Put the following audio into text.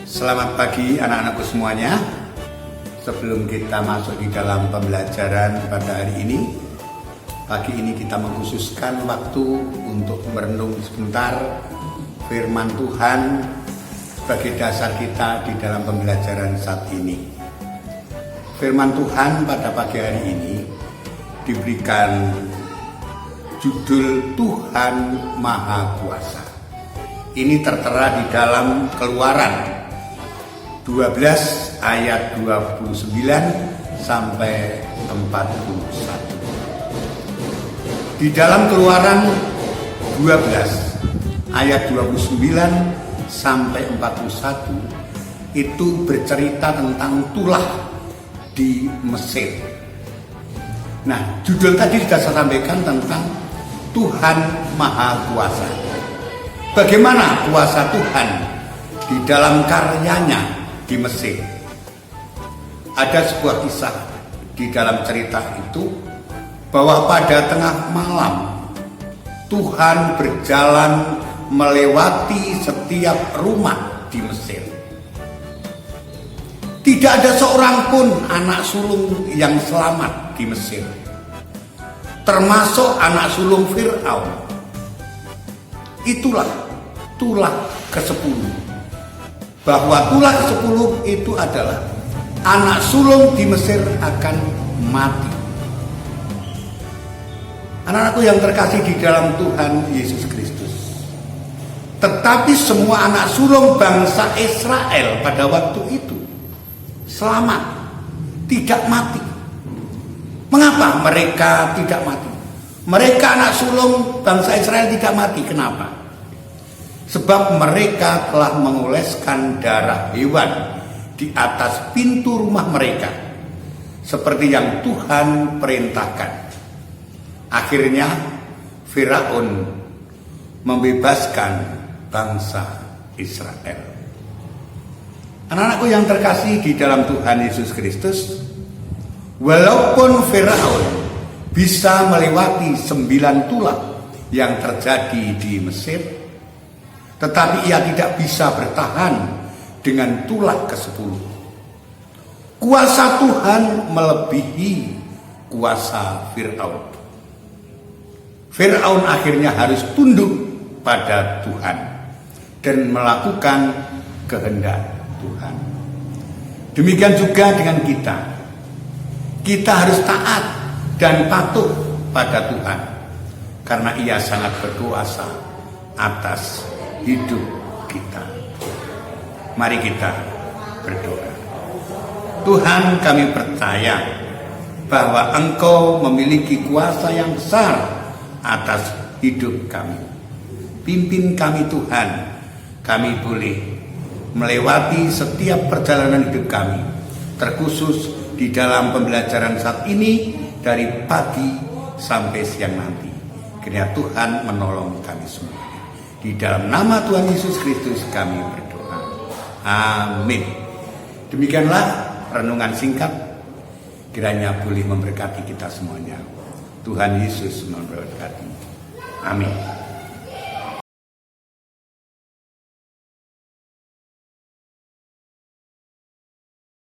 Selamat pagi anak-anakku semuanya. Sebelum kita masuk di dalam pembelajaran pada hari ini, pagi ini kita mengkhususkan waktu untuk merenung sebentar firman Tuhan sebagai dasar kita di dalam pembelajaran saat ini. Firman Tuhan pada pagi hari ini diberikan judul Tuhan Maha Kuasa. Ini tertera di dalam Keluaran 12 ayat 29 sampai 41. Di dalam Keluaran 12 ayat 29 sampai 41 itu bercerita tentang tulah di Mesir. Nah, judul tadi sudah saya sampaikan tentang Tuhan Maha Kuasa. Bagaimana kuasa Tuhan di dalam karyanya di Mesir. Ada sebuah kisah di dalam cerita itu bahwa pada tengah malam Tuhan berjalan melewati setiap rumah di Mesir. Tidak ada seorang pun anak sulung yang selamat di Mesir, termasuk anak sulung Fir'aun. Itulah tulah ke-10, bahwa tulah ke-10 itu adalah anak sulung di Mesir akan mati. Anak-anakku yang terkasih di dalam Tuhan Yesus Kristus, tetapi semua anak sulung bangsa Israel pada waktu itu selamat, tidak mati. Mengapa mereka tidak mati? Mereka anak sulung bangsa Israel tidak mati. Kenapa? Sebab mereka telah mengoleskan darah hewan di atas pintu rumah mereka, seperti yang Tuhan perintahkan. Akhirnya Firaun membebaskan bangsa Israel. Anak-anakku yang terkasih di dalam Tuhan Yesus Kristus, walaupun Firaun bisa melewati 9 tulah yang terjadi di Mesir, tetapi ia tidak bisa bertahan dengan tulah ke-10. Kuasa Tuhan melebihi kuasa Fir'aun. Fir'aun akhirnya harus tunduk pada Tuhan dan melakukan kehendak Tuhan. Demikian juga dengan kita. Kita harus taat dan patuh pada Tuhan, karena ia sangat berkuasa atas hidup kita. Mari kita berdoa. Tuhan, kami percaya bahwa Engkau memiliki kuasa yang besar atas hidup kami. Pimpin kami Tuhan, kami boleh melewati setiap perjalanan hidup kami, terkhusus di dalam pembelajaran saat ini dari pagi sampai siang nanti. Kiranya Tuhan menolong kami semua. Di dalam nama Tuhan Yesus Kristus kami berdoa. Amin. Demikianlah renungan singkat. Kiranya boleh memberkati kita semuanya. Tuhan Yesus memberkati. Amin.